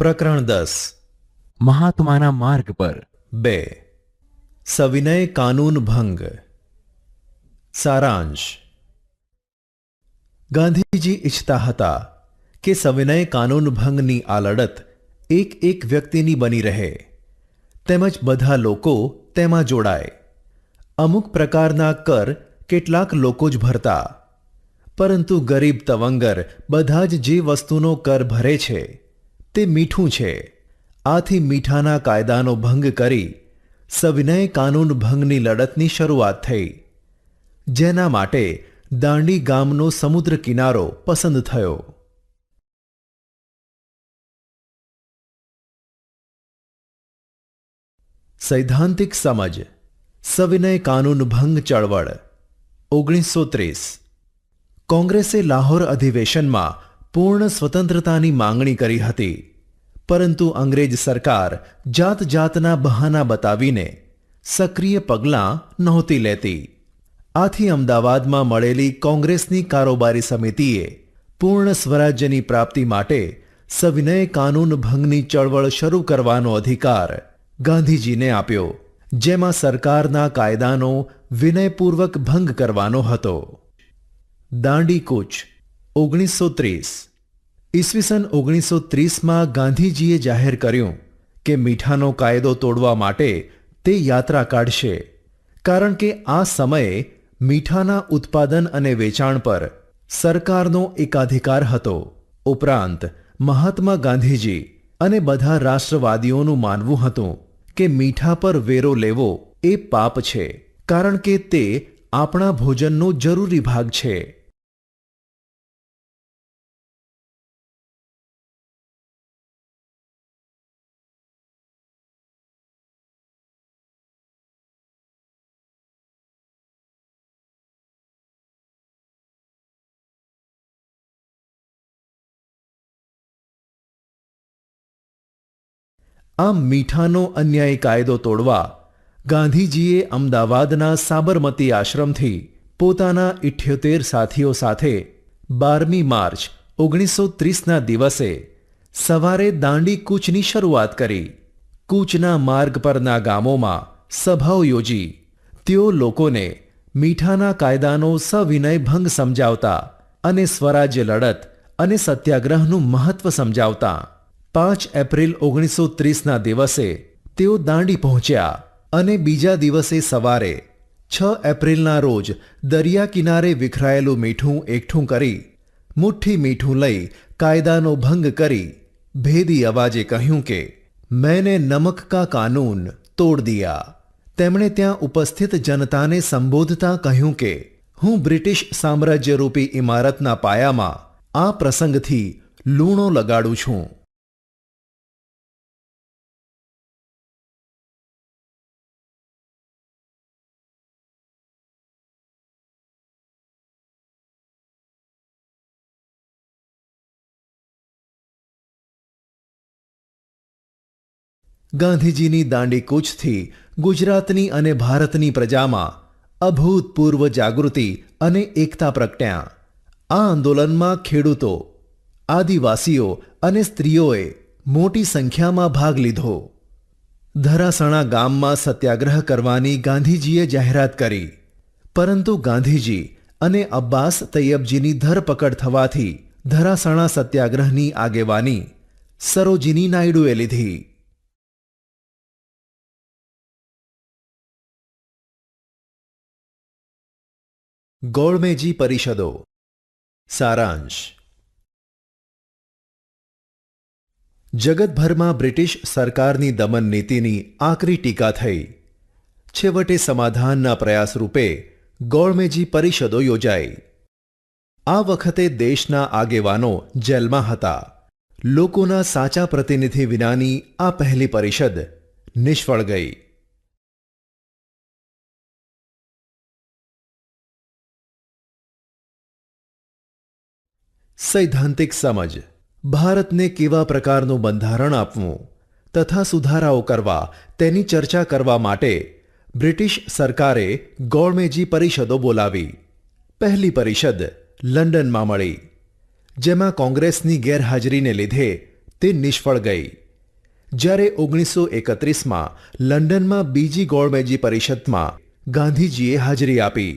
પ્રકરણ 10 મહાત્માના માર્ગ પર 2 સવિનય કાનૂન ભંગ. સારાંશ. ગાંધીજી ઈચ્છતા હતા કે સવિનય કાનૂન ભંગની આ લડત એક એક વ્યક્તિની બની રહે તેમજ બધા લોકો તેમાં જોડાય. અમુક પ્રકારના કર કેટલાક લોકો જ ભરતા, પરંતુ ગરીબ તવંગર બધા જ જે વસ્તુનો કર ભરે છે તે મીઠું છે. આથી મીઠાના કાયદાનો ભંગ કરી સવિનય કાનૂન ભંગની લડતની શરૂઆત થઈ, જેના માટે દાંડી ગામનો સમુદ્ર કિનારો પસંદ થયો. સૈદ્ધાંતિક સમજ. સવિનય કાનૂન ભંગ ચળવળ 1930. કોંગ્રેસે લાહોર અધિવેશનમાં પૂર્ણ સ્વતંત્રતાની માંગણી કરી હતી, પરંતુ અંગ્રેજ સરકાર જાત જાતના બહાના બતાવીને સક્રિય પગલાં નહોતી લેતી. આથી અમદાવાદમાં મળેલી કોંગ્રેસની કારોબારી સમિતિએ પૂર્ણ સ્વરાજ્યની પ્રાપ્તિ માટે સવિનય કાનૂન ભંગની ચળવળ શરૂ કરવાનો અધિકાર ગાંધીજીને આપ્યો, જેમાં સરકારના કાયદાનો વિનયપૂર્વક ભંગ કરવાનો હતો. દાંડી કૂચ 1930. ઈસવીસન 1930માં ગાંધીજીએ જાહેર કર્યું કે મીઠાનો કાયદો તોડવા માટે તે યાત્રા કાઢશે, કારણ કે આ સમયે મીઠાના ઉત્પાદન અને વેચાણ પર સરકારનો એકાધિકાર હતો. ઉપરાંત મહાત્મા ગાંધીજી અને બધા રાષ્ટ્રવાદીઓનું માનવું હતું કે મીઠા પર વેરો લેવો એ પાપ છે, કારણ કે તે આપણા ભોજનનો જરૂરી ભાગ છે. આમ મીઠાનો અન્યાયી કાયદો તોડવા ગાંધીજીએ અમદાવાદના સાબરમતી આશ્રમથી પોતાના 78 સાથીઓ સાથે 12મી માર્ચ 1930ના દિવસે સવારે દાંડી કૂચની શરૂઆત કરી. કૂચના માર્ગ પરના ગામોમાં સભાઓ યોજી તેઓ લોકોને મીઠાના કાયદાનો સવિનય ભંગ સમજાવતા અને સ્વરાજ્ય લડત અને સત્યાગ્રહનું મહત્વ સમજાવતા. 5 એપ્રિલ 1930ના દિવસે તેઓ દાંડી પહોંચ્યા અને બીજા દિવસે સવારે 6 એપ્રિલના રોજ દરિયા કિનારે વિખરાયેલું મીઠું એકઠું કરી મુઠ્ઠી મીઠું લઈ કાયદાનો ભંગ કરી ભેદી અવાજે કહ્યું કે મેને નમક કા કાનૂન તોડ દિયા. તેમણે ત્યાં ઉપસ્થિત જનતાને સંબોધતા કહ્યું કે હું બ્રિટિશ સામ્રાજ્યરૂપી ઇમારતના પાયામાં આ પ્રસંગથી લૂણો લગાડું છું. ગાંધીજીની દાંડી કૂચથી ગુજરાતની અને ભારતની પ્રજામાં અભૂતપૂર્વ જાગૃતિ અને એકતા પ્રગટ્યા. આ આંદોલનમાં ખેડૂતો, આદિવાસીઓ અને સ્ત્રીઓએ મોટી સંખ્યામાં ભાગ લીધો. ધરાસણા ગામમાં સત્યાગ્રહ કરવાની ગાંધીજીએ જાહેરાત કરી, પરંતુ ગાંધીજી અને અબ્બાસ તૈયબજીની ધરપકડ થવાથી ધરાસણા સત્યાગ્રહની આગેવાની સરોજિની નાયડુએ લીધી. ગોળમેજી પરિષદો. સારાંશ. જગતભરમાં બ્રિટિશ સરકારની દમન નીતિની આકરી ટીકા થઈ. છેવટે સમાધાનના પ્રયાસ રૂપે ગોળમેજી પરિષદો યોજાઈ. આ વખતે દેશના આગેવાનો જેલમાં હતા. લોકોના સાચા પ્રતિનિધિ વિનાની આ પહેલી પરિષદ નિષ્ફળ ગઈ. સૈદ્ધાંતિક સમજ. ભારતને કેવા પ્રકારનું બંધારણ આપવું તથા સુધારાઓ કરવા તેની ચર્ચા કરવા માટે બ્રિટિશ સરકારે ગોળમેજી પરિષદો બોલાવી. પહેલી પરિષદ લંડનમાં મળી, જેમાં કોંગ્રેસની ગેરહાજરીને લીધે તે નિષ્ફળ ગઈ. જ્યારે 1931માં લંડનમાં બીજી ગોળમેજી પરિષદમાં ગાંધીજીએ હાજરી આપી.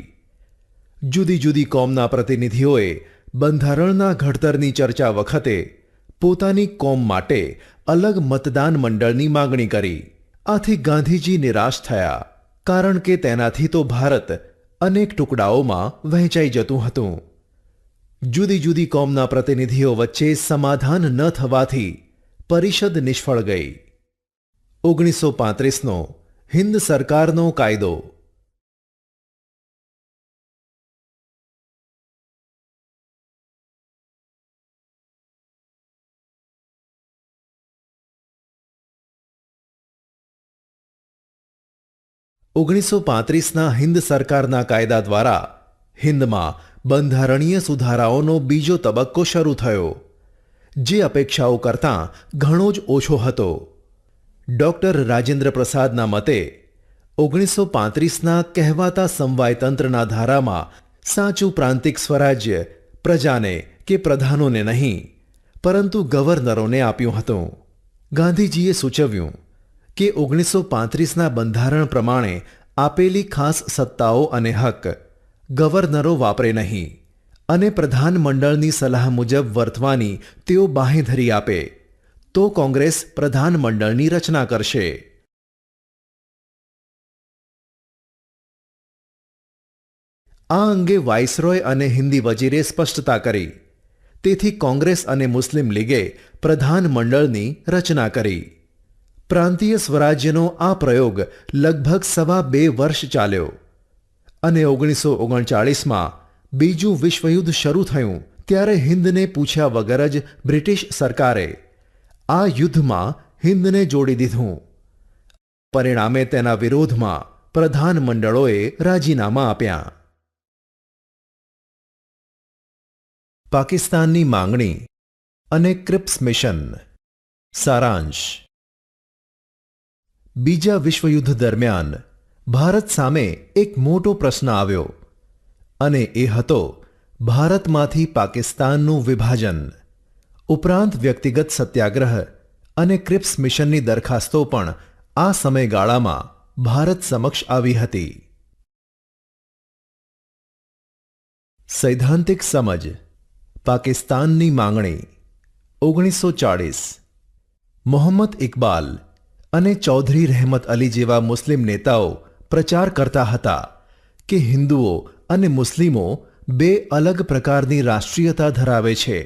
જુદી જુદી કોમના પ્રતિનિધિઓએ બંધારણના ઘડતરની ચર્ચા વખતે પોતાની કોમ માટે અલગ મતદાન મંડળની માગણી કરી. આથી ગાંધીજી નિરાશ થયા, કારણ કે તેનાથી તો ભારત અનેક ટુકડાઓમાં વહેંચાઈ જતું હતું. જુદી જુદી કોમના પ્રતિનિધિઓ વચ્ચે સમાધાન ન થવાથી પરિષદ નિષ્ફળ ગઈ. 1935નો હિન્દ સરકારનો કાયદો. ના હિન્દ સરકારના કાયદા દ્વારા હિન્દમાં બંધારણીય સુધારાઓનો બીજો તબક્કો શરૂ થયો, જે અપેક્ષાઓ કરતાં ઘણો જ ઓછો હતો. ડૉક્ટર રાજેન્દ્ર પ્રસાદના મતે 1935ના કહેવાતા સમવાયતંત્રના ધારામાં સાચું પ્રાંતિક સ્વરાજ્ય પ્રજાને કે પ્રધાનોને નહીં, પરંતુ ગવર્નરોને આપ્યું હતું. ગાંધીજીએ સૂચવ્યું કે 1935ના બંધારણ પ્રમાણે આપેલી ખાસ સત્તાઓ અને હક ગવર્નરો વાપરે નહીં અને પ્રધાનમંડળની સલાહ મુજબ વર્તવાની તેઓ બાંહેધરી આપે તો કોંગ્રેસ પ્રધાનમંડળની રચના કરશે. આ અંગે વાઇસરોય અને હિન્દી વજીરે સ્પષ્ટતા કરી. તેથી કોંગ્રેસ અને મુસ્લિમ લીગે પ્રધાનમંડળની રચના કરી. પ્રાંતીય સ્વરાજ્યનો આ પ્રયોગ લગભગ 2.25 વર્ષ ચાલ્યો અને 1939માં બીજું વિશ્વયુદ્ધ શરૂ થયું ત્યારે હિન્દને પૂછ્યા વગર જ બ્રિટિશ સરકારે આ યુદ્ધમાં હિન્દને જોડી દીધું. પરિણામે તેના વિરોધમાં પ્રધાનમંડળોએ રાજીનામા આપ્યા. પાકિસ્તાનની માંગણી અને ક્રિપ્સ મિશન. સારાંશ. બીજા વિશ્વયુદ્ધ દરમિયાન ભારત સામે એક મોટો પ્રશ્ન આવ્યો અને એ હતો ભારતમાંથી પાકિસ્તાનનું વિભાજન. ઉપરાંત વ્યક્તિગત સત્યાગ્રહ અને ક્રિપ્સ મિશનની દરખાસ્તો પણ આ સમયગાળામાં ભારત સમક્ષ આવી હતી. સૈદ્ધાંતિક સમજ. પાકિસ્તાનની માંગણી. 1940. મોહમ્મદ ઇકબાલ અને ચૌધરી રહેમત અલી જેવા મુસ્લિમ નેતાઓ પ્રચાર કરતા હતા કે હિન્દુઓ અને મુસ્લિમો બે અલગ પ્રકારની રાષ્ટ્રીયતા ધરાવે છે,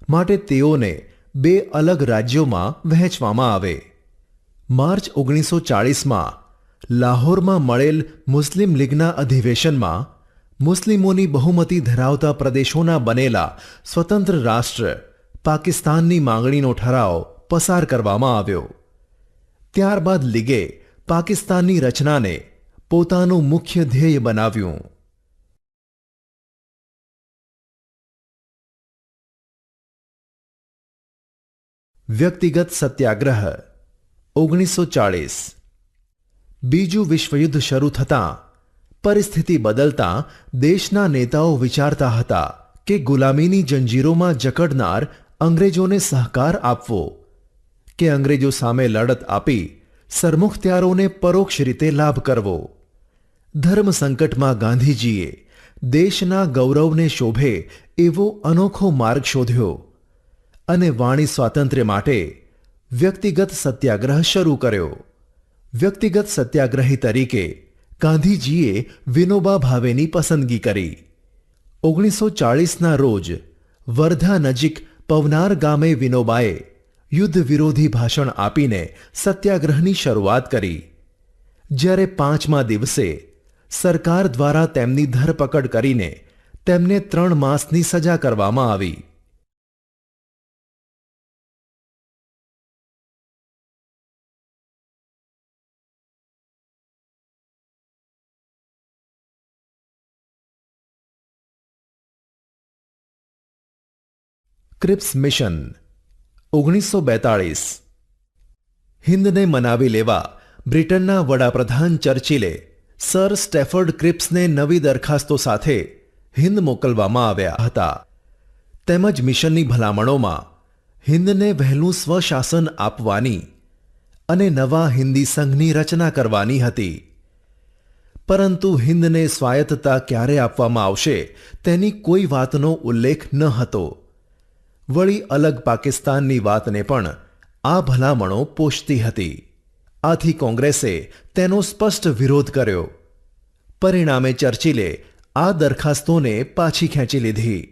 માટે તેઓને બે અલગ રાજ્યોમાં વહેંચવામાં આવે. માર્ચ 1940માં લાહોરમાં મળેલ મુસ્લિમ લીગના અધિવેશનમાં મુસ્લિમોની બહુમતી ધરાવતા પ્રદેશોના બનેલા સ્વતંત્ર રાષ્ટ્ર પાકિસ્તાનની માંગણીનો ઠરાવ પસાર કરવામાં આવ્યો. ત્યારબાદ લીગે પાકિસ્તાનની રચનાને પોતાનું મુખ્ય ધ્યેય બનાવ્યું. વ્યક્તિગત સત્યાગ્રહ. 1940. બીજું વિશ્વયુદ્ધ શરૂ થતાં પરિસ્થિતિ બદલતા દેશના નેતાઓ વિચારતા હતા કે ગુલામીની જંજીરોમાં જકડનાર અંગ્રેજોને સહકાર આપવો કે અંગ્રેજો સામે લડત આપી સરમુખત્યારોને પરોક્ષ રીતે લાભ કરવો. ધર્મ સંકટમાં ગાંધીજીએ દેશના ગૌરવને શોભે એવો અનોખો માર્ગ શોધ્યો અને વાણી સ્વાતંત્ર્ય માટે વ્યક્તિગત સત્યાગ્રહ શરૂ કર્યો. વ્યક્તિગત સત્યાગ્રહી તરીકે ગાંધીજીએ વિનોબા ભાવેની પસંદગી કરી. 1940ના રોજ વર્ધા નજીક પવનાર ગામે વિનોબાએ યુદ્ધ વિરોધી ભાષણ આપીને સત્યાગ્રહની શરૂઆત કરી. જ્યારે 5મા દિવસે સરકાર દ્વારા તેમની ધરપકડ કરીને તેમને 3 માસની સજા કરવામાં આવી. Cripps mission. 1942. હિન્દને મનાવી લેવા બ્રિટનના વડાપ્રધાન ચર્ચિલે સર સ્ટેફર્ડ ક્રિપ્સને નવી દરખાસ્તો સાથે હિન્દ મોકલવામાં આવ્યા હતા. તેમજ મિશનની ભલામણોમાં હિન્દને વહેલું સ્વશાસન આપવાની અને નવા હિન્દી સંઘની રચના કરવાની હતી. પરંતુ હિન્દને સ્વાયત્તતા ક્યારે આપવામાં આવશે તેની કોઈ વાતનો ઉલ્લેખ ન હતો. વળી અલગ પાકિસ્તાનની વાતને પણ આ ભલામણો પોષતી હતી. આથી કોંગ્રેસે તેનો સ્પષ્ટ વિરોધ કર્યો. પરિણામે ચર્ચિલે આ દરખાસ્તોને પાછી ખેંચી લીધી.